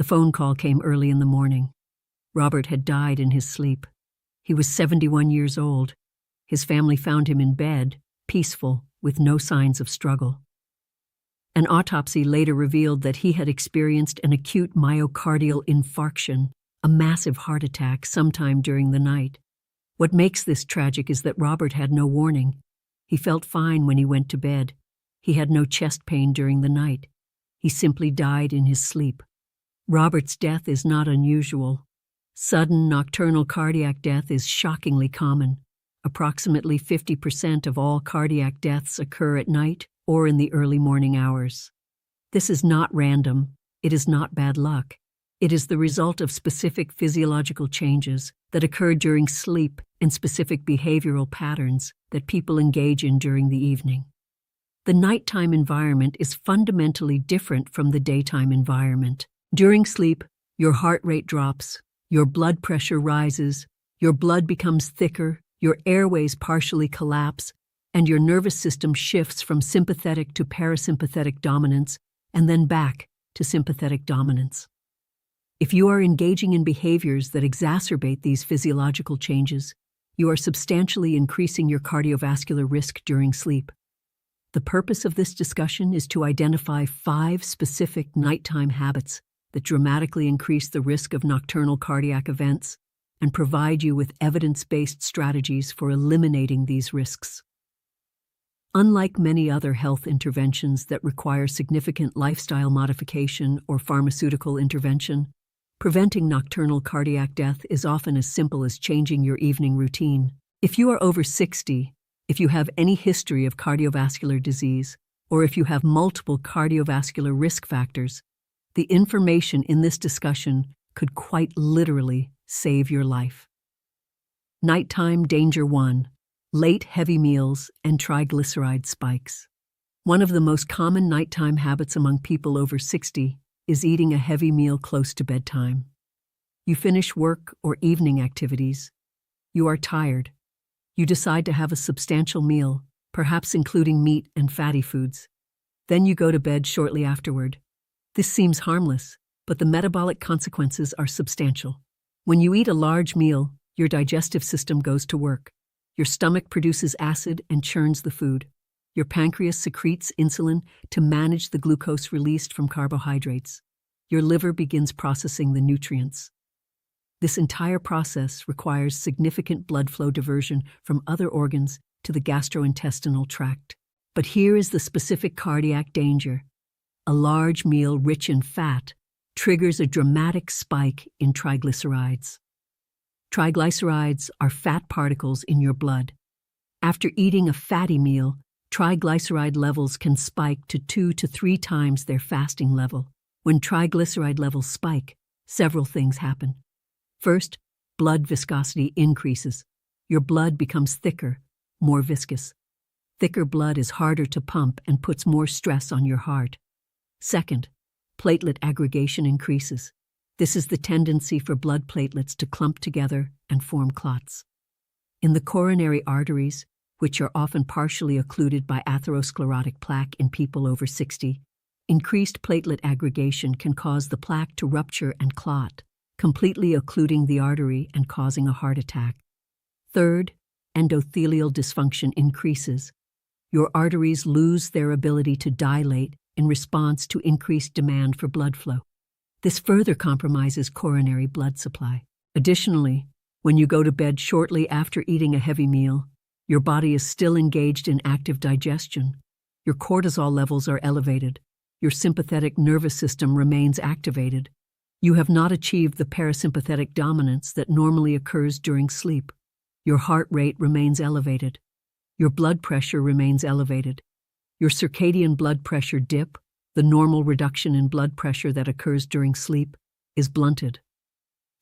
The phone call came early in the morning. Robert had died in his sleep. He was 71 years old. His family found him in bed, peaceful, with no signs of struggle. An autopsy later revealed that he had experienced an acute myocardial infarction, a massive heart attack sometime during the night. What makes this tragic is that Robert had no warning. He felt fine when he went to bed. He had no chest pain during the night. He simply died in his sleep. Robert's death is not unusual. Sudden nocturnal cardiac death is shockingly common. Approximately 50% of all cardiac deaths occur at night or in the early morning hours. This is not random. It is not bad luck. It is the result of specific physiological changes that occur during sleep and specific behavioral patterns that people engage in during the evening. The nighttime environment is fundamentally different from the daytime environment. During sleep, your heart rate drops, your blood pressure rises, your blood becomes thicker, your airways partially collapse, and your nervous system shifts from sympathetic to parasympathetic dominance and then back to sympathetic dominance. If you are engaging in behaviors that exacerbate these physiological changes, you are substantially increasing your cardiovascular risk during sleep. The purpose of this discussion is to identify 5 specific nighttime habits that dramatically increase the risk of nocturnal cardiac events and provide you with evidence-based strategies for eliminating these risks. Unlike many other health interventions that require significant lifestyle modification or pharmaceutical intervention, preventing nocturnal cardiac death is often as simple as changing your evening routine. If you are over 60, if you have any history of cardiovascular disease, or if you have multiple cardiovascular risk factors, the information in this discussion could quite literally save your life. Nighttime Danger 1: Late heavy meals and triglyceride spikes. One of the most common nighttime habits among people over 60 is eating a heavy meal close to bedtime. You finish work or evening activities. You are tired. You decide to have a substantial meal, perhaps including meat and fatty foods. Then you go to bed shortly afterward. This seems harmless, but the metabolic consequences are substantial. When you eat a large meal, your digestive system goes to work. Your stomach produces acid and churns the food. Your pancreas secretes insulin to manage the glucose released from carbohydrates. Your liver begins processing the nutrients. This entire process requires significant blood flow diversion from other organs to the gastrointestinal tract. But here is the specific cardiac danger. A large meal rich in fat triggers a dramatic spike in triglycerides. Triglycerides are fat particles in your blood. After eating a fatty meal, triglyceride levels can spike to 2 to 3 times their fasting level. When triglyceride levels spike, several things happen. First, blood viscosity increases. Your blood becomes thicker, more viscous. Thicker blood is harder to pump and puts more stress on your heart. Second, platelet aggregation increases. This is the tendency for blood platelets to clump together and form clots. In the coronary arteries, which are often partially occluded by atherosclerotic plaque in people over 60, increased platelet aggregation can cause the plaque to rupture and clot, completely occluding the artery and causing a heart attack. Third, endothelial dysfunction increases. Your arteries lose their ability to dilate in response to increased demand for blood flow. This further compromises coronary blood supply. Additionally, when you go to bed shortly after eating a heavy meal, your body is still engaged in active digestion. Your cortisol levels are elevated. Your sympathetic nervous system remains activated. You have not achieved the parasympathetic dominance that normally occurs during sleep. Your heart rate remains elevated. Your blood pressure remains elevated. Your circadian blood pressure dip, the normal reduction in blood pressure that occurs during sleep, is blunted.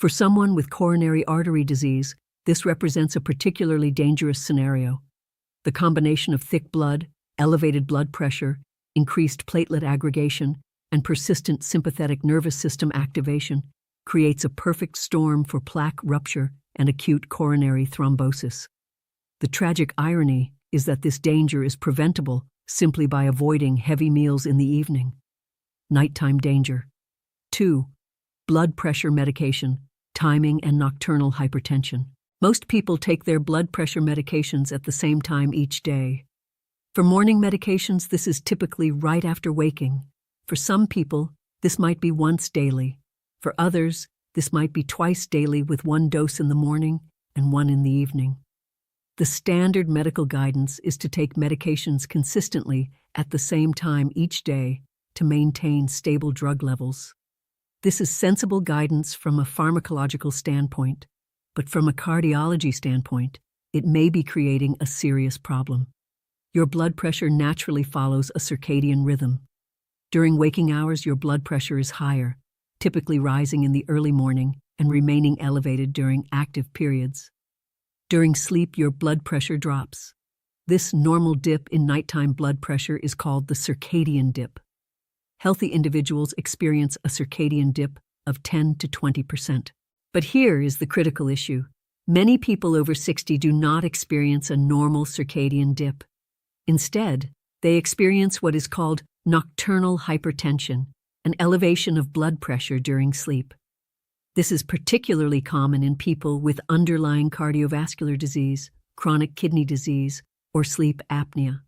For someone with coronary artery disease, this represents a particularly dangerous scenario. The combination of thick blood, elevated blood pressure, increased platelet aggregation, and persistent sympathetic nervous system activation creates a perfect storm for plaque rupture and acute coronary thrombosis. The tragic irony is that this danger is preventable simply by avoiding heavy meals in the evening. Nighttime danger. 2. Blood pressure medication, timing, and nocturnal hypertension. Most people take their blood pressure medications at the same time each day. For morning medications, this is typically right after waking. For some people, this might be once daily. For others, this might be twice daily with one dose in the morning and one in the evening. The standard medical guidance is to take medications consistently at the same time each day to maintain stable drug levels. This is sensible guidance from a pharmacological standpoint, but from a cardiology standpoint, it may be creating a serious problem. Your blood pressure naturally follows a circadian rhythm. During waking hours, your blood pressure is higher, typically rising in the early morning and remaining elevated during active periods. During sleep, your blood pressure drops. This normal dip in nighttime blood pressure is called the circadian dip. Healthy individuals experience a circadian dip of 10 to 20%. But here is the critical issue. Many people over 60 do not experience a normal circadian dip. Instead, they experience what is called nocturnal hypertension, an elevation of blood pressure during sleep. This is particularly common in people with underlying cardiovascular disease, chronic kidney disease, or sleep apnea.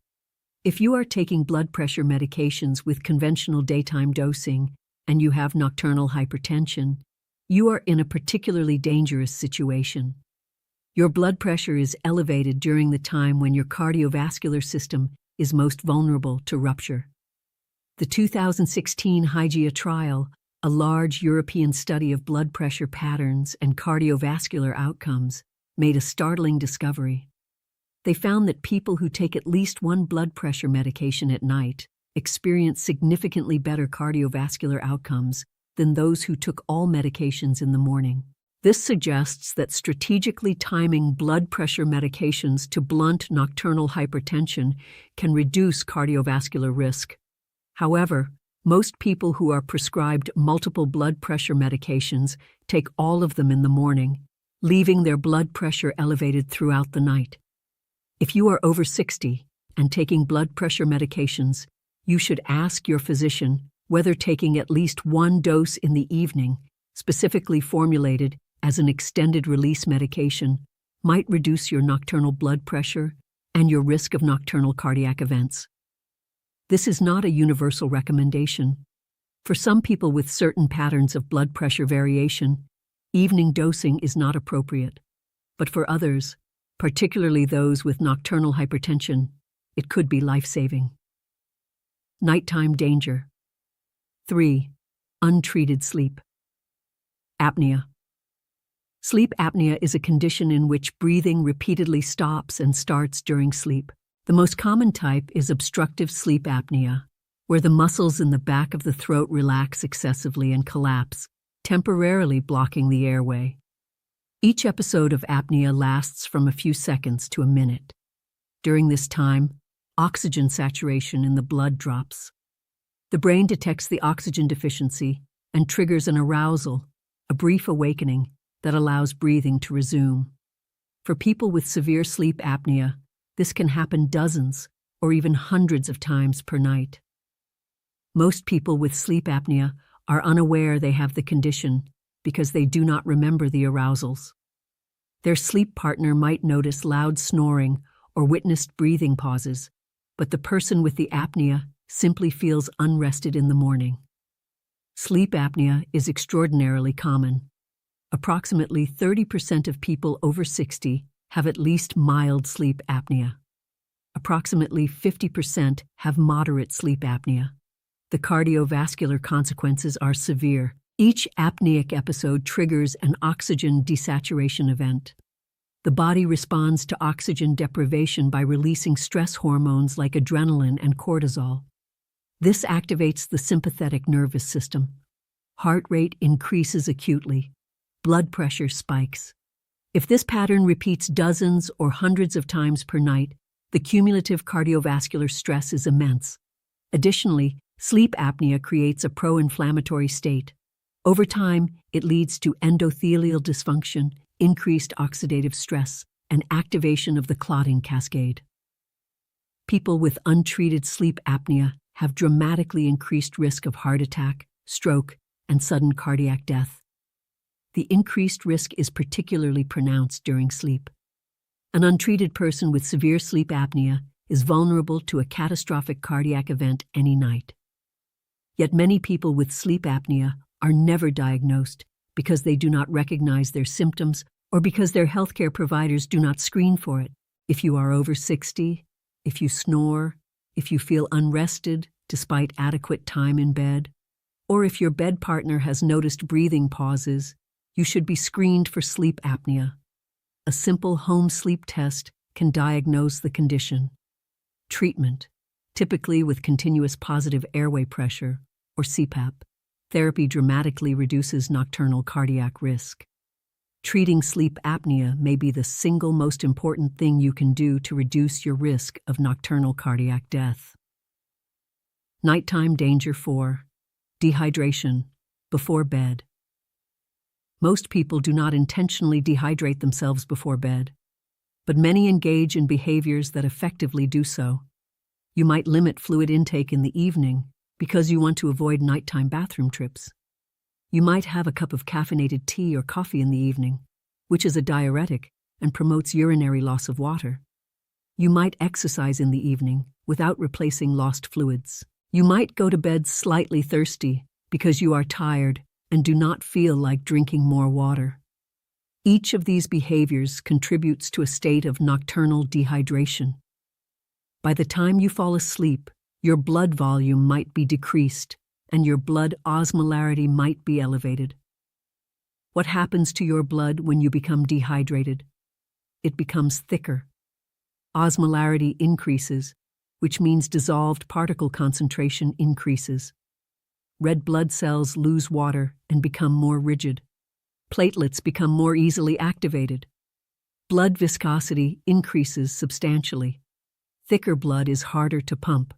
If you are taking blood pressure medications with conventional daytime dosing and you have nocturnal hypertension, you are in a particularly dangerous situation. Your blood pressure is elevated during the time when your cardiovascular system is most vulnerable to rupture. The 2016 HYGEA trial, a large European study of blood pressure patterns and cardiovascular outcomes, made a startling discovery. They found that people who take at least one blood pressure medication at night experience significantly better cardiovascular outcomes than those who took all medications in the morning. This suggests that strategically timing blood pressure medications to blunt nocturnal hypertension can reduce cardiovascular risk. However, most people who are prescribed multiple blood pressure medications take all of them in the morning, leaving their blood pressure elevated throughout the night. If you are over 60 and taking blood pressure medications, you should ask your physician whether taking at least one dose in the evening, specifically formulated as an extended-release medication, might reduce your nocturnal blood pressure and your risk of nocturnal cardiac events. This is not a universal recommendation. For some people with certain patterns of blood pressure variation, evening dosing is not appropriate. But for others, particularly those with nocturnal hypertension, it could be life-saving. Nighttime danger. 3. Untreated sleep. Apnea. Sleep apnea is a condition in which breathing repeatedly stops and starts during sleep. The most common type is obstructive sleep apnea, where the muscles in the back of the throat relax excessively and collapse, temporarily blocking the airway. Each episode of apnea lasts from a few seconds to a minute. During this time, oxygen saturation in the blood drops. The brain detects the oxygen deficiency and triggers an arousal, a brief awakening that allows breathing to resume. For people with severe sleep apnea, this can happen dozens or even hundreds of times per night. Most people with sleep apnea are unaware they have the condition because they do not remember the arousals. Their sleep partner might notice loud snoring or witnessed breathing pauses, but the person with the apnea simply feels unrested in the morning. Sleep apnea is extraordinarily common. Approximately 30% of people over 60 have at least mild sleep apnea. Approximately 50% have moderate sleep apnea. The cardiovascular consequences are severe. Each apneic episode triggers an oxygen desaturation event. The body responds to oxygen deprivation by releasing stress hormones like adrenaline and cortisol. This activates the sympathetic nervous system. Heart rate increases acutely. Blood pressure spikes. If this pattern repeats dozens or hundreds of times per night, the cumulative cardiovascular stress is immense. Additionally, sleep apnea creates a pro-inflammatory state. Over time, it leads to endothelial dysfunction, increased oxidative stress, and activation of the clotting cascade. People with untreated sleep apnea have dramatically increased risk of heart attack, stroke, and sudden cardiac death. the increased risk is particularly pronounced during sleep. An untreated person with severe sleep apnea is vulnerable to a catastrophic cardiac event any night. Yet many people with sleep apnea are never diagnosed because they do not recognize their symptoms or because their healthcare providers do not screen for it. If you are over 60, if you snore, if you feel unrested despite adequate time in bed, or if your bed partner has noticed breathing pauses, you should be screened for sleep apnea. A simple home sleep test can diagnose the condition. Treatment, typically with continuous positive airway pressure, or CPAP, therapy dramatically reduces nocturnal cardiac risk. Treating sleep apnea may be the single most important thing you can do to reduce your risk of nocturnal cardiac death. Nighttime danger 4. Dehydration, before bed. Most people do not intentionally dehydrate themselves before bed, but many engage in behaviors that effectively do so. You might limit fluid intake in the evening because you want to avoid nighttime bathroom trips. You might have a cup of caffeinated tea or coffee in the evening, which is a diuretic and promotes urinary loss of water. You might exercise in the evening without replacing lost fluids. You might go to bed slightly thirsty because you are tired and do not feel like drinking more water. Each of these behaviors contributes to a state of nocturnal dehydration. By the time you fall asleep, your blood volume might be decreased and your blood osmolarity might be elevated. What happens to your blood when you become dehydrated? It becomes thicker. Osmolarity increases, which means dissolved particle concentration increases. Red blood cells lose water and become more rigid. Platelets become more easily activated. Blood viscosity increases substantially. Thicker blood is harder to pump.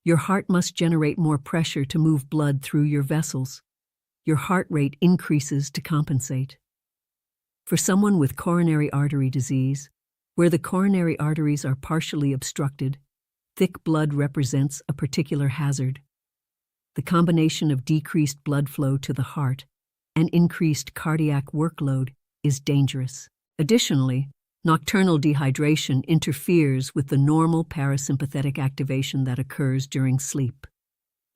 Your heart must generate more pressure to move blood through your vessels. Your heart rate increases to compensate. For someone with coronary artery disease, where the coronary arteries are partially obstructed, thick blood represents a particular hazard. The combination of decreased blood flow to the heart and increased cardiac workload is dangerous. Additionally, nocturnal dehydration interferes with the normal parasympathetic activation that occurs during sleep.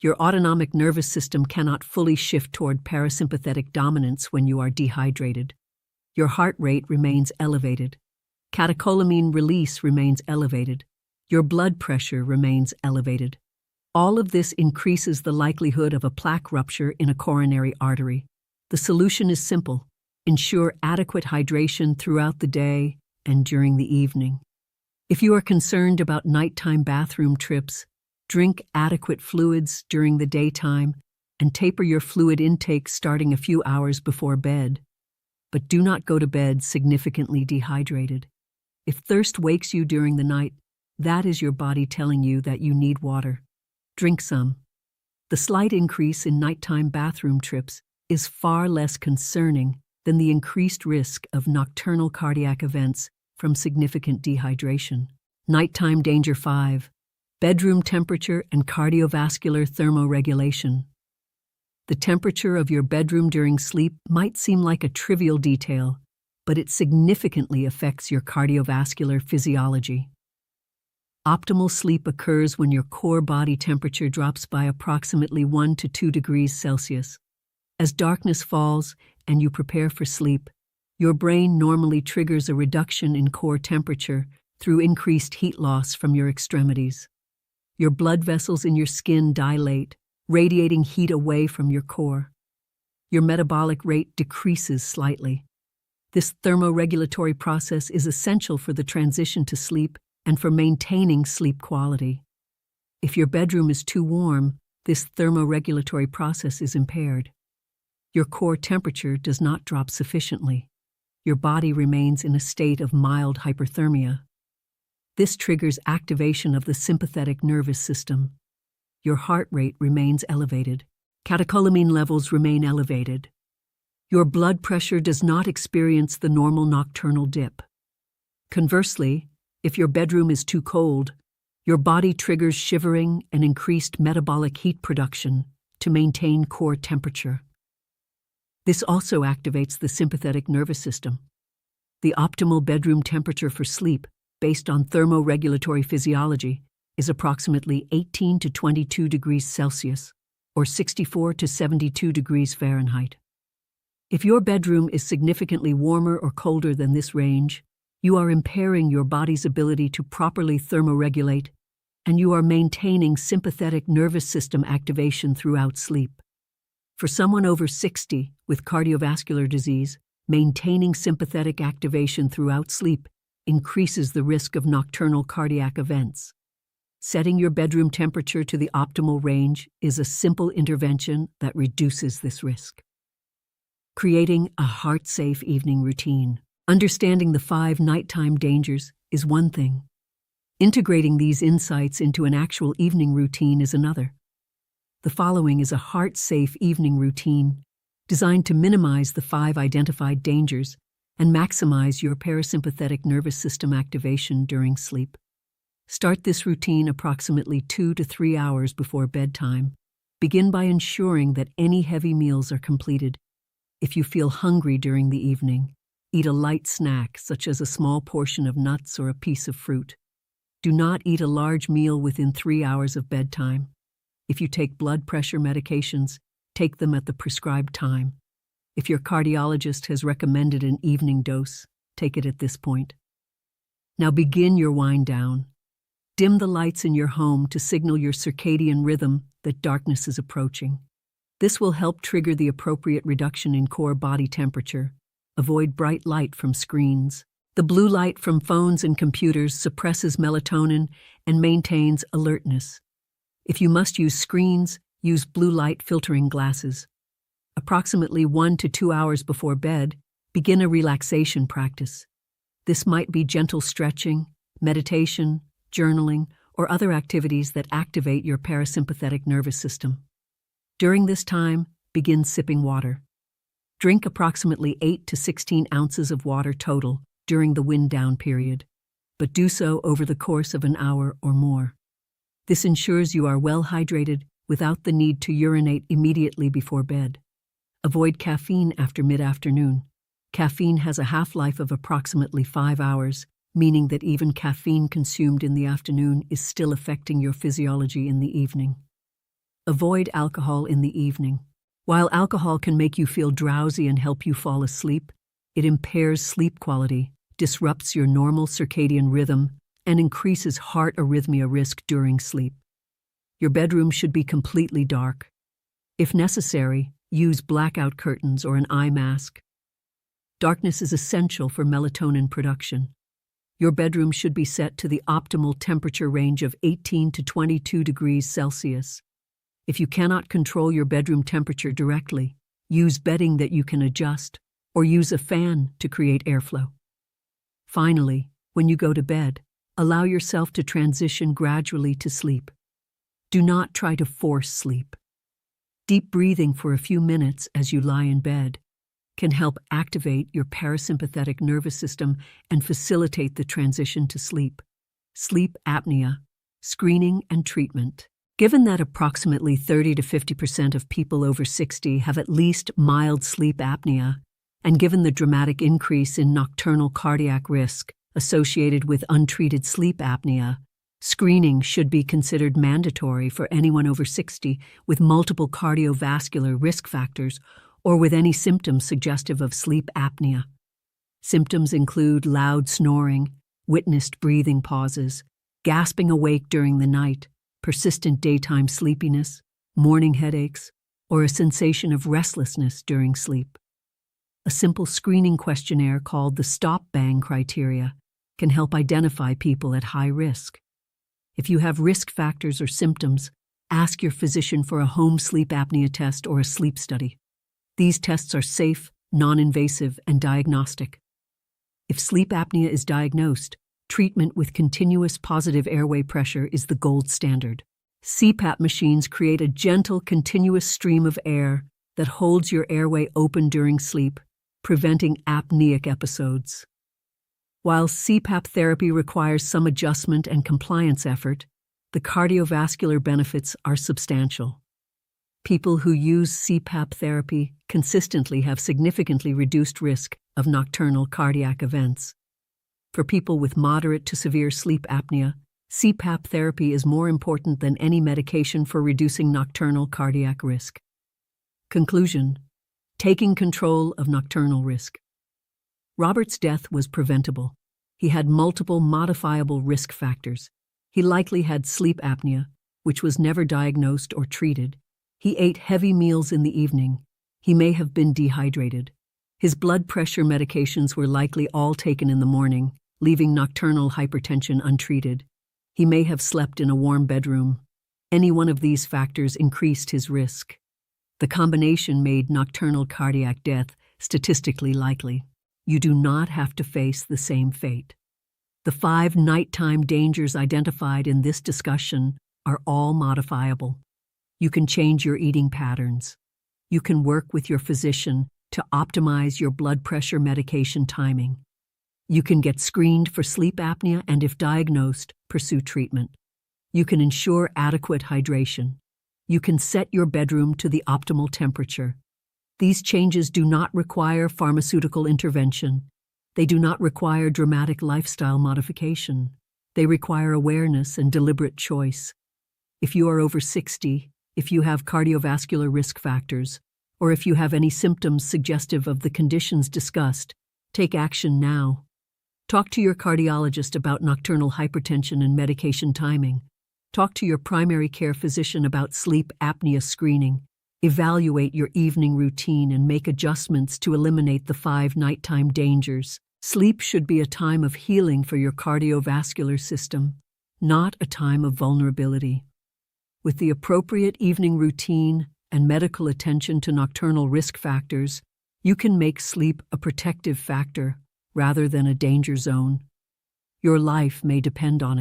Your autonomic nervous system cannot fully shift toward parasympathetic dominance when you are dehydrated. Your heart rate remains elevated. Catecholamine release remains elevated. Your blood pressure remains elevated. All of this increases the likelihood of a plaque rupture in a coronary artery. The solution is simple. Ensure adequate hydration throughout the day and during the evening. If you are concerned about nighttime bathroom trips, drink adequate fluids during the daytime and taper your fluid intake starting a few hours before bed. But do not go to bed significantly dehydrated. If thirst wakes you during the night, that is your body telling you that you need water. Drink some. The slight increase in nighttime bathroom trips is far less concerning than the increased risk of nocturnal cardiac events from significant dehydration. Nighttime danger 5. Bedroom temperature and cardiovascular thermoregulation. The temperature of your bedroom during sleep might seem like a trivial detail, but it significantly affects your cardiovascular physiology. Optimal sleep occurs when your core body temperature drops by approximately 1 to 2 degrees Celsius. As darkness falls and you prepare for sleep, your brain normally triggers a reduction in core temperature through increased heat loss from your extremities. Your blood vessels in your skin dilate, radiating heat away from your core. Your metabolic rate decreases slightly. This thermoregulatory process is essential for the transition to sleep and for maintaining sleep quality. If your bedroom is too warm, this thermoregulatory process is impaired. Your core temperature does not drop sufficiently. Your body remains in a state of mild hyperthermia. This triggers activation of the sympathetic nervous system. Your heart rate remains elevated. Catecholamine levels remain elevated. Your blood pressure does not experience the normal nocturnal dip. Conversely, if your bedroom is too cold, your body triggers shivering and increased metabolic heat production to maintain core temperature. This also activates the sympathetic nervous system. The optimal bedroom temperature for sleep, based on thermoregulatory physiology, is approximately 18 to 22 degrees Celsius, or 64 to 72 degrees Fahrenheit. If your bedroom is significantly warmer or colder than this range, you are impairing your body's ability to properly thermoregulate, and you are maintaining sympathetic nervous system activation throughout sleep. For someone over 60 with cardiovascular disease, maintaining sympathetic activation throughout sleep increases the risk of nocturnal cardiac events. Setting your bedroom temperature to the optimal range is a simple intervention that reduces this risk. Creating a heart-safe evening routine. Understanding the 5 nighttime dangers is one thing. Integrating these insights into an actual evening routine is another. The following is a heart-safe evening routine designed to minimize the 5 identified dangers and maximize your parasympathetic nervous system activation during sleep. Start this routine approximately 2 to 3 hours before bedtime. Begin by ensuring that any heavy meals are completed. If you feel hungry during the evening, eat a light snack such as a small portion of nuts or a piece of fruit. Do not eat a large meal within 3 hours of bedtime. If you take blood pressure medications, take them at the prescribed time. If your cardiologist has recommended an evening dose, take it at this point. Now begin your wind down. Dim the lights in your home to signal your circadian rhythm that darkness is approaching. This will help trigger the appropriate reduction in core body temperature. Avoid bright light from screens. The blue light from phones and computers suppresses melatonin and maintains alertness. If you must use screens, use blue light filtering glasses. Approximately 1 to 2 hours before bed, begin a relaxation practice. This might be gentle stretching, meditation, journaling, or other activities that activate your parasympathetic nervous system. During this time, begin sipping water. Drink approximately 8 to 16 ounces of water total during the wind down period, but do so over the course of an hour or more. This ensures you are well hydrated without the need to urinate immediately before bed. Avoid caffeine after mid-afternoon. Caffeine has a half-life of approximately 5 hours, meaning that even caffeine consumed in the afternoon is still affecting your physiology in the evening. Avoid alcohol in the evening. While alcohol can make you feel drowsy and help you fall asleep, it impairs sleep quality, disrupts your normal circadian rhythm, and increases heart arrhythmia risk during sleep. Your bedroom should be completely dark. If necessary, use blackout curtains or an eye mask. Darkness is essential for melatonin production. Your bedroom should be set to the optimal temperature range of 18 to 22 degrees Celsius. If you cannot control your bedroom temperature directly, use bedding that you can adjust, or use a fan to create airflow. Finally, when you go to bed, allow yourself to transition gradually to sleep. Do not try to force sleep. Deep breathing for a few minutes as you lie in bed can help activate your parasympathetic nervous system and facilitate the transition to sleep. Sleep apnea, screening and treatment. Given that approximately 30 to 50% of people over 60 have at least mild sleep apnea, and given the dramatic increase in nocturnal cardiac risk associated with untreated sleep apnea, screening should be considered mandatory for anyone over 60 with multiple cardiovascular risk factors or with any symptoms suggestive of sleep apnea. Symptoms include loud snoring, witnessed breathing pauses, gasping awake during the night, persistent daytime sleepiness, morning headaches, or a sensation of restlessness during sleep. A simple screening questionnaire called the stop-bang criteria can help identify people at high risk. If you have risk factors or symptoms, ask your physician for a home sleep apnea test or a sleep study. These tests are safe, non-invasive, and diagnostic. If sleep apnea is diagnosed, treatment with continuous positive airway pressure is the gold standard. CPAP machines create a gentle, continuous stream of air that holds your airway open during sleep, preventing apneic episodes. While CPAP therapy requires some adjustment and compliance effort, the cardiovascular benefits are substantial. People who use CPAP therapy consistently have significantly reduced risk of nocturnal cardiac events. For people with moderate to severe sleep apnea, CPAP therapy is more important than any medication for reducing nocturnal cardiac risk. Conclusion: taking control of nocturnal risk. Robert's death was preventable. He had multiple modifiable risk factors. He likely had sleep apnea, which was never diagnosed or treated. He ate heavy meals in the evening. He may have been dehydrated. His blood pressure medications were likely all taken in the morning, leaving nocturnal hypertension untreated. He may have slept in a warm bedroom. Any one of these factors increased his risk. The combination made nocturnal cardiac death statistically likely. You do not have to face the same fate. The 5 nighttime dangers identified in this discussion are all modifiable. You can change your eating patterns. You can work with your physician to optimize your blood pressure medication timing. You can get screened for sleep apnea and, if diagnosed, pursue treatment. You can ensure adequate hydration. You can set your bedroom to the optimal temperature. These changes do not require pharmaceutical intervention. They do not require dramatic lifestyle modification. They require awareness and deliberate choice. If you are over 60, if you have cardiovascular risk factors, or if you have any symptoms suggestive of the conditions discussed, take action now. Talk to your cardiologist about nocturnal hypertension and medication timing. Talk to your primary care physician about sleep apnea screening. Evaluate your evening routine and make adjustments to eliminate the 5 nighttime dangers. Sleep should be a time of healing for your cardiovascular system, not a time of vulnerability. With the appropriate evening routine and medical attention to nocturnal risk factors, you can make sleep a protective factor rather than a danger zone. Your life may depend on it.